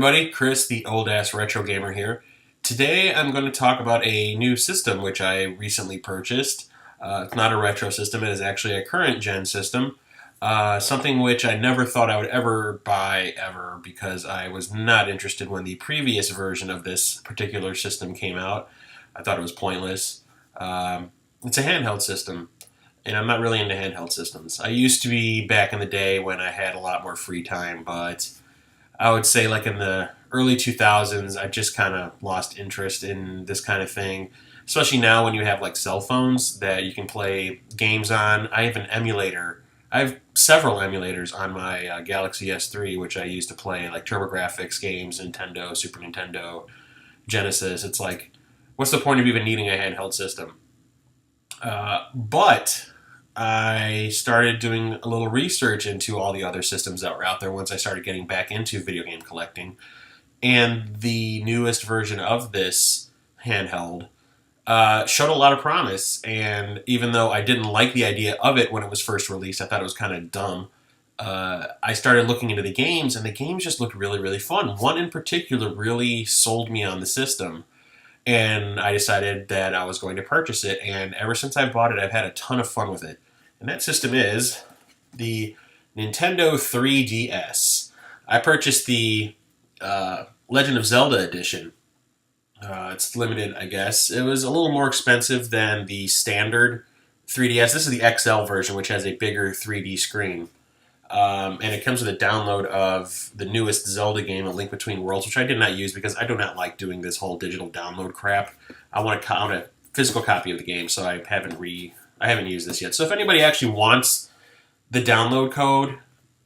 everybody, Chris, the old-ass retro gamer here. Today I'm going to talk about a new system which I recently purchased. It's not a retro system, it is actually a current-gen system. Something which I never thought I would ever buy, ever, because I was not interested when the previous version of this particular system came out. I thought it was pointless. It's a handheld system, and I'm not really into handheld systems. I used to be back in the day when I had a lot more free time, but I would say like in the early 2000s, I just kind of lost interest in this kind of thing, especially now when you have like cell phones that you can play games on. I have an emulator. I have several emulators on my Galaxy S3, which I use to play like TurboGrafx games, Nintendo, Super Nintendo, Genesis. It's like, what's the point of even needing a handheld system? But I started doing a little research into all the other systems that were out there once I started getting back into video game collecting. And the newest version of this handheld showed a lot of promise. And even though I didn't like the idea of it when it was first released, I thought it was kind of dumb. I started looking into the games, and the games just looked really, really fun. One in particular really sold me on the system. And I decided that I was going to purchase it, and ever since I bought it, I've had a ton of fun with it. And that system is the Nintendo 3DS. I purchased the Legend of Zelda edition. It's limited, I guess. It was a little more expensive than the standard 3DS. This is the XL version, which has a bigger 3D screen. And it comes with a download of the newest Zelda game, A Link Between Worlds, which I did not use because I do not like doing this whole digital download crap. I want a physical copy of the game, so I haven't used this yet. So if anybody actually wants the download code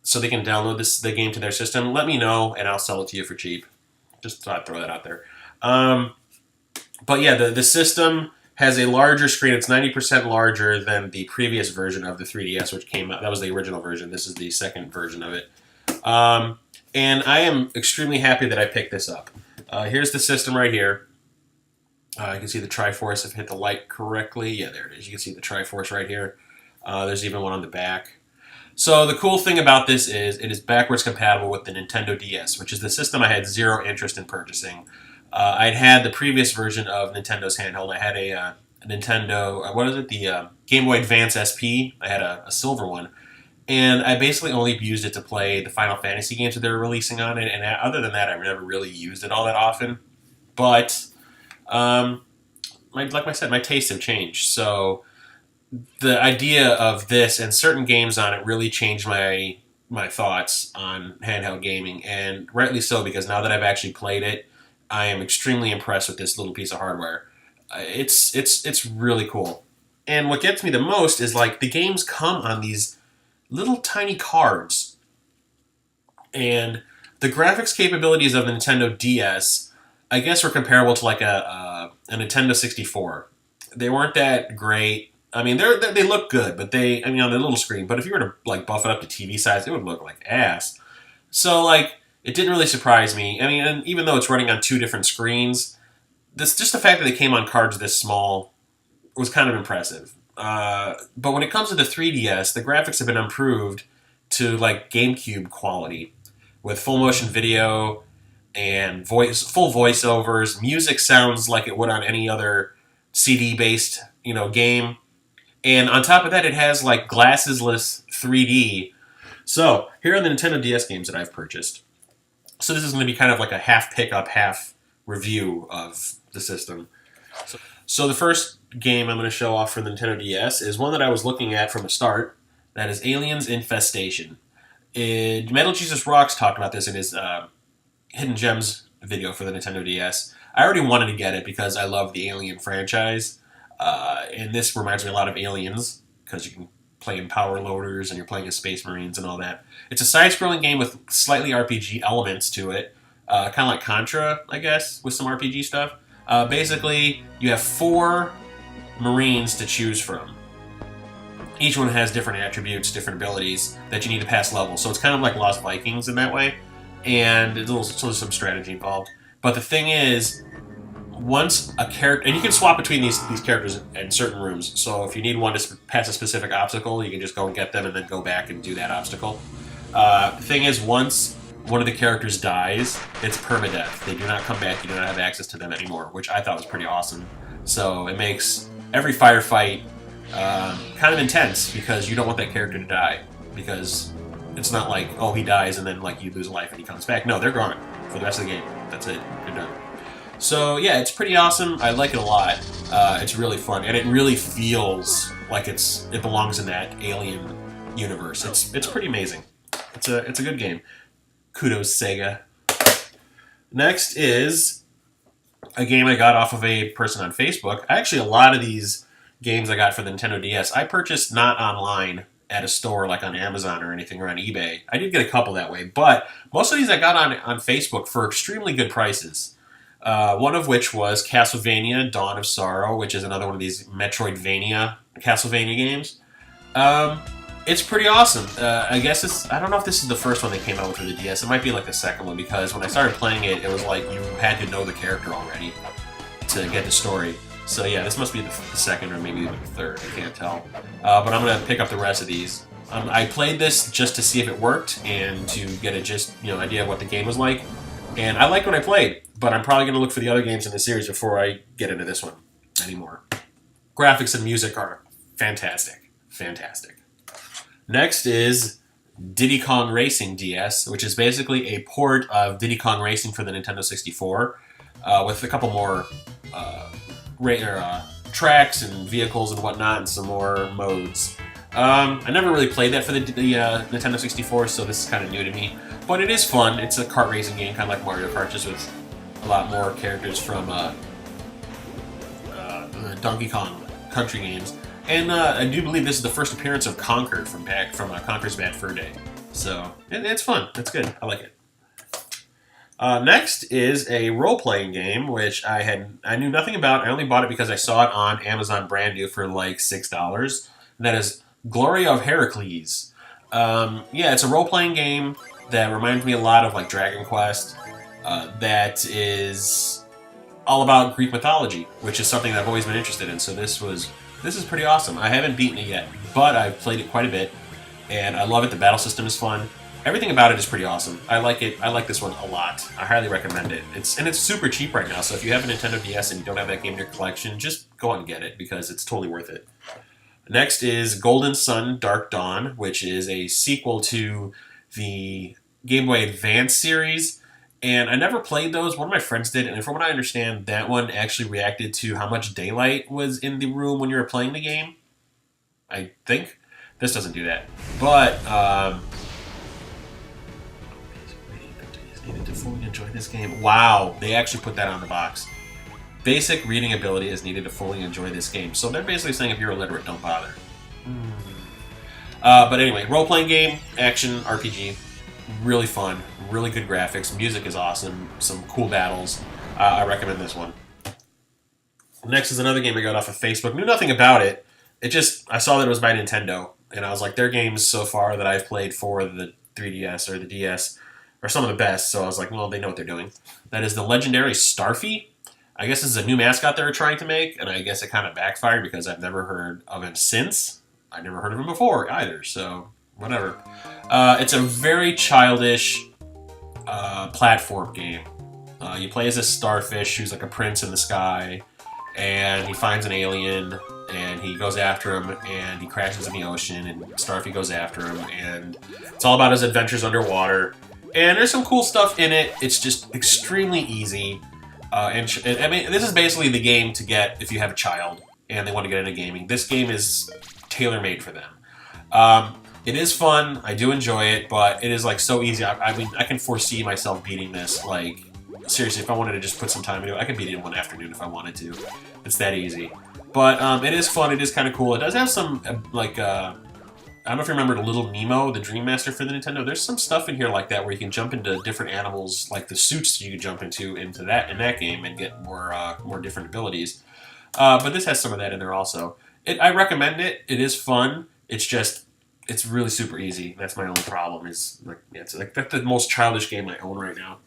so they can download the game to their system, let me know and I'll sell it to you for cheap. Just thought I'd throw that out there. But yeah, the system has a larger screen. It's 90% larger than the previous version of the 3DS, which came out. That was the original version. This is the second version of it. And I am extremely happy that I picked this up. Here's the system right here. You can see the Triforce if I hit the light correctly. Yeah, there it is. You can see the Triforce right here. There's even one on the back. So the cool thing about this is it is backwards compatible with the Nintendo DS, which is the system I had zero interest in purchasing. I'd had the previous version of Nintendo's handheld. I had a Nintendo, the Game Boy Advance SP. I had a silver one. And I basically only used it to play the Final Fantasy games that they were releasing on it. And other than that, I never really used it all that often. But, like I said, my tastes have changed. So the idea of this and certain games on it really changed my thoughts on handheld gaming. And rightly so, because now that I've actually played it, I am extremely impressed with this little piece of hardware. It's really cool. And what gets me the most is like the games come on these little tiny cards. And the graphics capabilities of the Nintendo DS, I guess, were comparable to like a Nintendo 64. They weren't that great. I mean, they look good, but on the little screen. But if you were to like buff it up to TV size, it would look like ass. So like, it didn't really surprise me. I mean, and even though it's running on two different screens, just the fact that they came on cards this small was kind of impressive. But when it comes to the 3DS, the graphics have been improved to like GameCube quality with full motion video and full voiceovers. Music sounds like it would on any other CD-based, game. And on top of that, it has like glassesless 3D. So here are the Nintendo DS games that I've purchased. So this is going to be kind of like a half pickup, half review of the system. So the first game I'm going to show off for the Nintendo DS is one that I was looking at from the start. That is Aliens Infestation. Metal Jesus Rocks talked about this in his Hidden Gems video for the Nintendo DS. I already wanted to get it because I love the Alien franchise. And this reminds me a lot of Aliens because you can play in power loaders and you're playing as Space Marines and all that. It's a side-scrolling game with slightly RPG elements to it. Kind of like Contra, I guess, with some RPG stuff. Basically, you have 4 Marines to choose from. Each one has different attributes, different abilities that you need to pass levels. So it's kind of like Lost Vikings in that way. And there's some strategy involved. But the thing is, once a character, and you can swap between these characters in certain rooms. So if you need one to pass a specific obstacle, you can just go and get them and then go back and do that obstacle. The thing is, once one of the characters dies, it's permadeath. They do not come back. You do not have access to them anymore, which I thought was pretty awesome. So it makes every firefight kind of intense because you don't want that character to die. Because it's not like, oh, he dies and then like you lose a life and he comes back. No, they're gone for the rest of the game. That's it. They're done. So yeah, it's pretty awesome. I like it a lot. It's really fun, and it really feels like it belongs in that alien universe. It's pretty amazing. It's a good game. Kudos, Sega. Next is a game I got off of a person on Facebook. Actually, a lot of these games I got for the Nintendo DS, I purchased not online at a store like on Amazon or anything or on eBay. I did get a couple that way, but most of these I got on Facebook for extremely good prices. One of which was Castlevania Dawn of Sorrow, which is another one of these Metroidvania Castlevania games. It's pretty awesome. I guess I don't know if this is the first one they came out with for the DS. It might be like the second one, because when I started playing it, it was like you had to know the character already to get the story. So yeah, this must be the second or maybe even the third. I can't tell. But I'm going to pick up the rest of these. I played this just to see if it worked and to get a idea of what the game was like. And I liked what I played, but I'm probably going to look for the other games in the series before I get into this one anymore. Graphics and music are fantastic. Fantastic. Next is Diddy Kong Racing DS, which is basically a port of Diddy Kong Racing for the Nintendo 64, with a couple more tracks and vehicles and whatnot, and some more modes. I never really played that for the Nintendo 64, so this is kind of new to me. But it is fun. It's a kart racing game, kind of like Mario Kart, just with a lot more characters from Donkey Kong Country games. And I do believe this is the first appearance of Conker from Conker's Bad Fur Day. So it's fun. It's good. I like it. Next is a role-playing game, which I knew nothing about. I only bought it because I saw it on Amazon brand new for like $6. And that is Glory of Herakles. Yeah, it's a role-playing game that reminds me a lot of like Dragon Quest. That is all about Greek mythology, which is something that I've always been interested in. So this is pretty awesome. I haven't beaten it yet, but I've played it quite a bit, and I love it. The battle system is fun. Everything about it is pretty awesome. I like it. I like this one a lot. I highly recommend it. It's super cheap right now, so if you have a Nintendo DS and you don't have that game in your collection, just go out and get it, because it's totally worth it. Next is Golden Sun Dark Dawn, which is a sequel to the Game Boy Advance series. And I never played those. One of my friends did, and from what I understand, that one actually reacted to how much daylight was in the room when you were playing the game. I think. This doesn't do that. But, needed to fully enjoy this game. Wow, they actually put that on the box. Basic reading ability is needed to fully enjoy this game. So they're basically saying if you're illiterate, don't bother. But anyway, role-playing game, action, RPG. Really fun, really good graphics, music is awesome, some cool battles. I recommend this one. Next is another game I got off of Facebook. Knew nothing about it. I saw that it was by Nintendo, and I was like, their games so far that I've played for the 3DS or the DS are some of the best, so I was like, well, they know what they're doing. That is the legendary Starfy. I guess this is a new mascot they were trying to make, and I guess it kind of backfired because I've never heard of him since. I never heard of him before either, so whatever. It's a very childish platform game. You play as a starfish who's like a prince in the sky, and he finds an alien, and he goes after him, and he crashes in the ocean, and Starfy goes after him, and it's all about his adventures underwater. And there's some cool stuff in it. It's just extremely easy. I mean, this is basically the game to get if you have a child and they want to get into gaming. This game is tailor-made for them. It is fun. I do enjoy it, but it is like so easy. I mean, I can foresee myself beating this. Like, seriously, if I wanted to just put some time into it, I could beat it in one afternoon if I wanted to. It's that easy. But it is fun. It is kind of cool. It does have some, I don't know if you remember Little Nemo, the Dream Master for the Nintendo. There's some stuff in here like that where you can jump into different animals, like the suits you can jump into that game and get more different abilities. But this has some of that in there also. I recommend it. It is fun. It's really super easy. That's my only problem. It's that's the most childish game I own right now.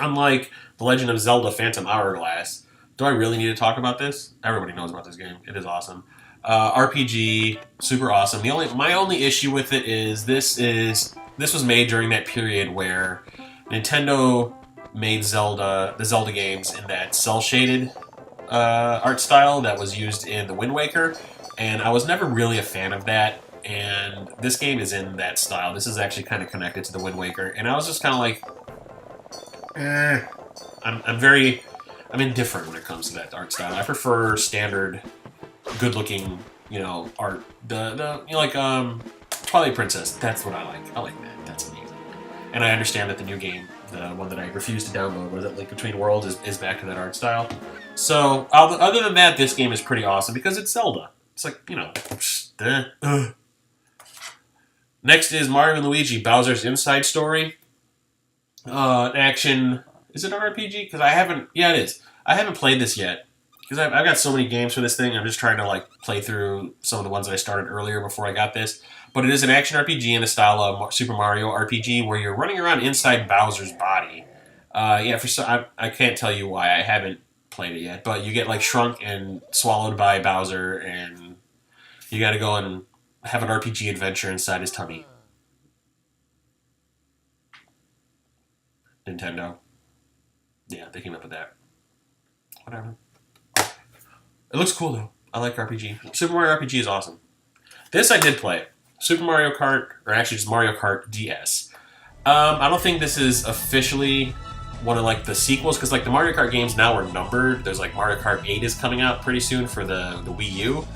Unlike The Legend of Zelda: Phantom Hourglass. Do I really need to talk about this? Everybody knows about this game. It is awesome. RPG, super awesome. My only issue with it is this is this was made during that period where Nintendo made the Zelda games in that cel-shaded art style that was used in the Wind Waker, and I was never really a fan of that. And this game is in that style. This is actually kind of connected to the Wind Waker, and I was just kind of like, I'm indifferent when it comes to that art style. I prefer standard, good-looking, art. Like Twilight Princess. That's what I like. I like that. That's amazing. And I understand that the new game, the one that I refused to download, was it Link Between Worlds, is back to that art style. So other than that, this game is pretty awesome because it's Zelda. It's like Next is Mario and Luigi: Bowser's Inside Story. Action. Is it an RPG? Because I haven't. Yeah, it is. I haven't played this yet because I've got so many games for this thing. I'm just trying to play through some of the ones that I started earlier before I got this. But it is an action RPG in the style of Super Mario RPG, where you're running around inside Bowser's body. I can't tell you why I haven't played it yet, but you get shrunk and swallowed by Bowser, and you got to go and have an RPG adventure inside his tummy. Nintendo. Yeah, they came up with that. Whatever. It looks cool, though. I like RPG. Super Mario RPG is awesome. This I did play. Super Mario Kart, or actually just Mario Kart DS. I don't think this is officially one of the sequels, because the Mario Kart games now are numbered. There's Mario Kart 8 is coming out pretty soon for the Wii U.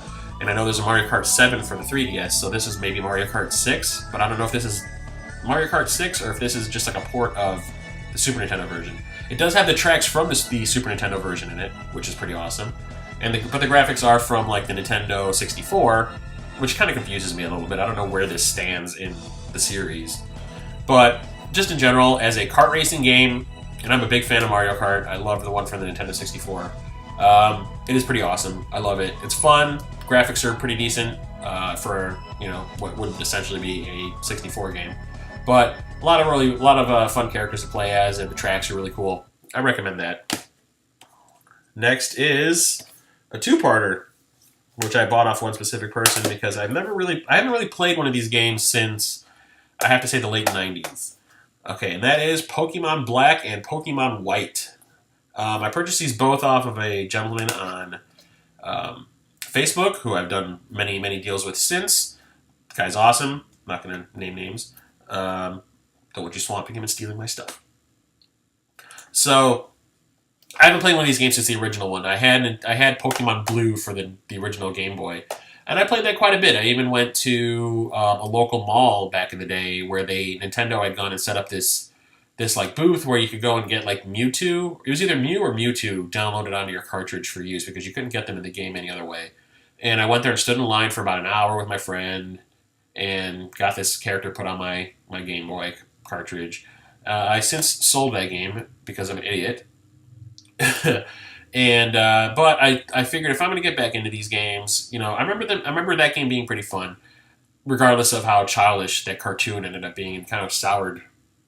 And I know there's a Mario Kart 7 for the 3DS, so this is maybe Mario Kart 6, but I don't know if this is Mario Kart 6 or if this is just a port of the Super Nintendo version. It does have the tracks from the Super Nintendo version in it, which is pretty awesome. But the graphics are from the Nintendo 64, which kind of confuses me a little bit. I don't know where this stands in the series. But just in general, as a kart racing game, and I'm a big fan of Mario Kart, I love the one from the Nintendo 64. It is pretty awesome. I love it. It's fun. Graphics are pretty decent for what would essentially be a 64 game. But a lot of fun characters to play as, and the tracks are really cool. I recommend that. Next is a two-parter, which I bought off one specific person because I haven't really played one of these games since, I have to say, the late 90s. Okay, and that is Pokemon Black and Pokemon White. I purchased these both off of a gentleman on Facebook, who I've done many, many deals with since. The guy's awesome. I'm not going to name names. Don't want you swamping him and stealing my stuff. So, I haven't played one of these games since the original one. I had Pokemon Blue for the original Game Boy, and I played that quite a bit. I even went to a local mall back in the day where Nintendo had gone and set up this booth where you could go and get Mewtwo. It was either Mew or Mewtwo downloaded onto your cartridge for use because you couldn't get them in the game any other way. And I went there and stood in line for about an hour with my friend and got this character put on my Game Boy cartridge. I since sold that game because I'm an idiot. But I figured if I'm going to get back into these games, I remember that game being pretty fun, regardless of how childish that cartoon ended up being, and kind of soured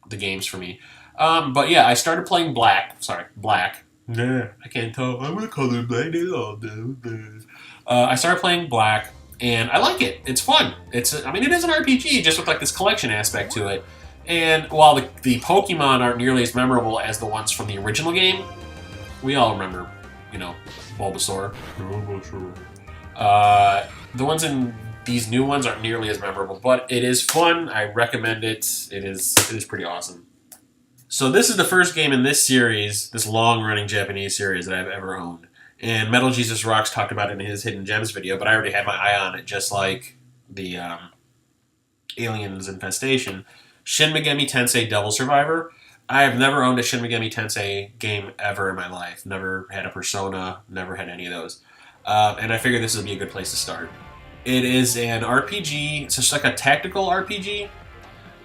the games for me. But yeah, I started playing Black. Nah, I can't tell. I'm going to call it Black. I started playing Black, and I like it. It's fun. It is an RPG, just with this collection aspect to it. And while the Pokemon aren't nearly as memorable as the ones from the original game, we all remember, Bulbasaur. The ones in these new ones aren't nearly as memorable, but it is fun. I recommend it. It is pretty awesome. So this is the first game in this series, this long-running Japanese series that I've ever owned. And Metal Jesus Rocks talked about it in his Hidden Gems video, but I already had my eye on it, just like the Aliens Infestation. Shin Megami Tensei Devil Survivor. I have never owned a Shin Megami Tensei game ever in my life. Never had a Persona, never had any of those. And I figured this would be a good place to start. It is an RPG. It's just a tactical RPG.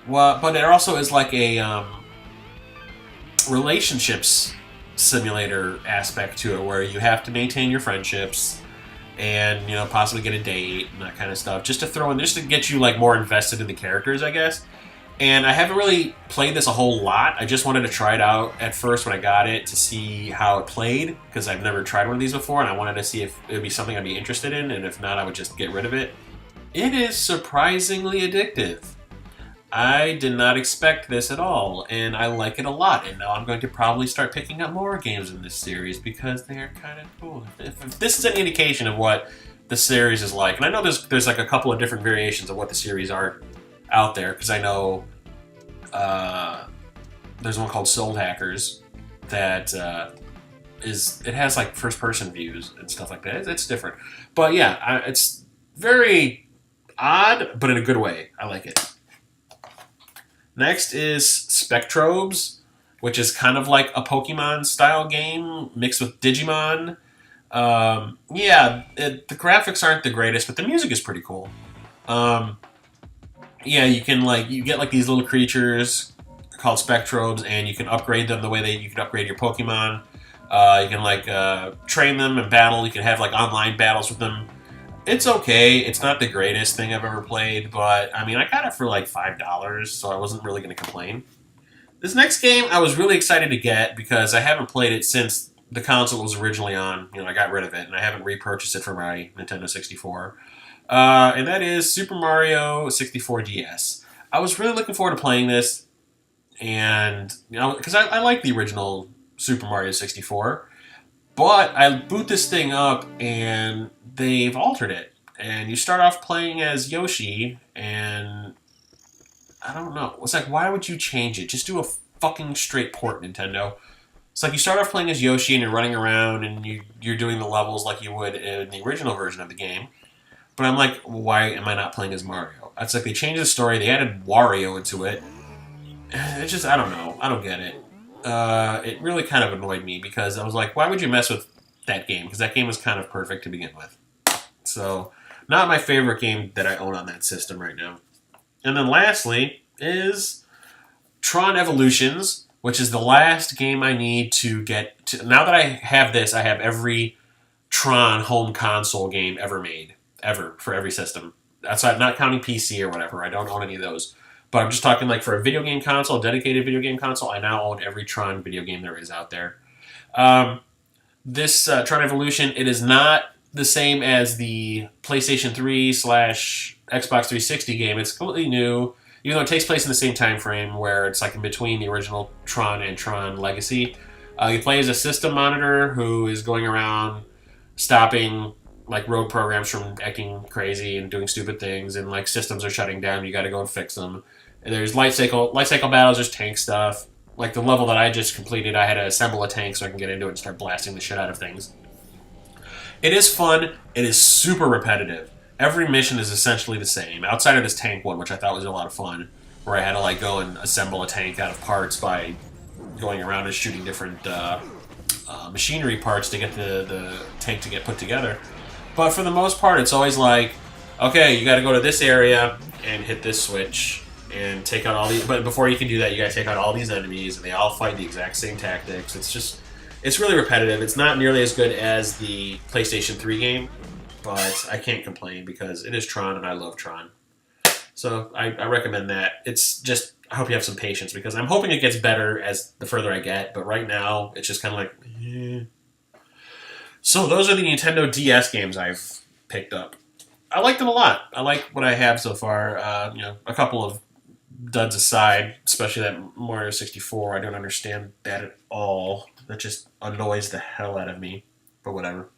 Well, but it also is a relationships simulator aspect to it, where you have to maintain your friendships and possibly get a date and that kind of stuff, just to throw in, just to get you more invested in the characters, I guess. And I haven't really played this a whole lot. I just wanted to try it out at first when I got it to see how it played, because I've never tried one of these before, and I wanted to see if it would be something I'd be interested in, and if not, I would just get rid of it. It is surprisingly addictive. I did not expect this at all, and I like it a lot. And now I'm going to probably start picking up more games in this series because they are kind of cool. If this is any indication of what the series is like, and I know there's like a couple of different variations of what the series are out there, because I know there's one called Soul Hackers that it has like first person views and stuff like that. It's different, but yeah, it's very odd, but in a good way. I like it. Next is Spectrobes, which is kind of like a Pokemon style game mixed with Digimon. The graphics aren't the greatest, but the music is pretty cool. You can you get like these little creatures called Spectrobes, and you can upgrade them the way that you can upgrade your Pokemon. You can train them and battle. You can have like online battles with them. It's okay. It's not the greatest thing I've ever played, but I mean, I got it for like $5, so I wasn't really going to complain. This next game I was really excited to get because I haven't played it since the console was originally on. I got rid of it, and I haven't repurchased it for my Nintendo 64. And that is Super Mario 64 DS. I was really looking forward to playing this, and because I like the original Super Mario 64. But I boot this thing up, and they've altered it. And you start off playing as Yoshi, and I don't know. It's like, why would you change it? Just do a fucking straight port, Nintendo. It's like you start off playing as Yoshi, and you're running around, and you're doing the levels like you would in the original version of the game. But I'm like, why am I not playing as Mario? It's like they changed the story, they added Wario into it. It's just, I don't know. I don't get it. It really kind of annoyed me because I was like, why would you mess with that game? Because that game was kind of perfect to begin with. So, not my favorite game that I own on that system right now. And then lastly is Tron Evolutions, which is the last game I need to get to. Now that I have this, I have every Tron home console game ever made. Ever. For every system. That's not counting PC or whatever. I don't own any of those. But I'm just talking like for a video game console, a dedicated video game console, I now own every Tron video game there is out there. This Tron Evolution, it is not the same as the PlayStation 3 / Xbox 360 game. It's completely new, even though it takes place in the same time frame where it's like in between the original Tron and Tron Legacy. You play as a system monitor who is going around stopping like rogue programs from acting crazy and doing stupid things, and like systems are shutting down. You got to go and fix them. And there's life cycle battles. There's tank stuff. Like the level that I just completed, I had to assemble a tank so I can get into it and start blasting the shit out of things. It is fun. It is super repetitive. Every mission is essentially the same, outside of this tank one, which I thought was a lot of fun, where I had to like go and assemble a tank out of parts by going around and shooting different machinery parts to get the tank to get put together. But for the most part, it's always like, okay, you got to go to this area and hit this switch and take out all these. But before you can do that, you got to take out all these enemies, and they all fight the exact same tactics. It's really repetitive. It's not nearly as good as the PlayStation 3 game, but I can't complain because it is Tron, and I love Tron. So I recommend that. It's just, I hope you have some patience because I'm hoping it gets better as the further I get. But right now, it's just kind of like, eh. So those are the Nintendo DS games I've picked up. I like them a lot. I like what I have so far. A couple of duds aside, especially that Mario 64. I don't understand that at all. That just annoys the hell out of me. But whatever.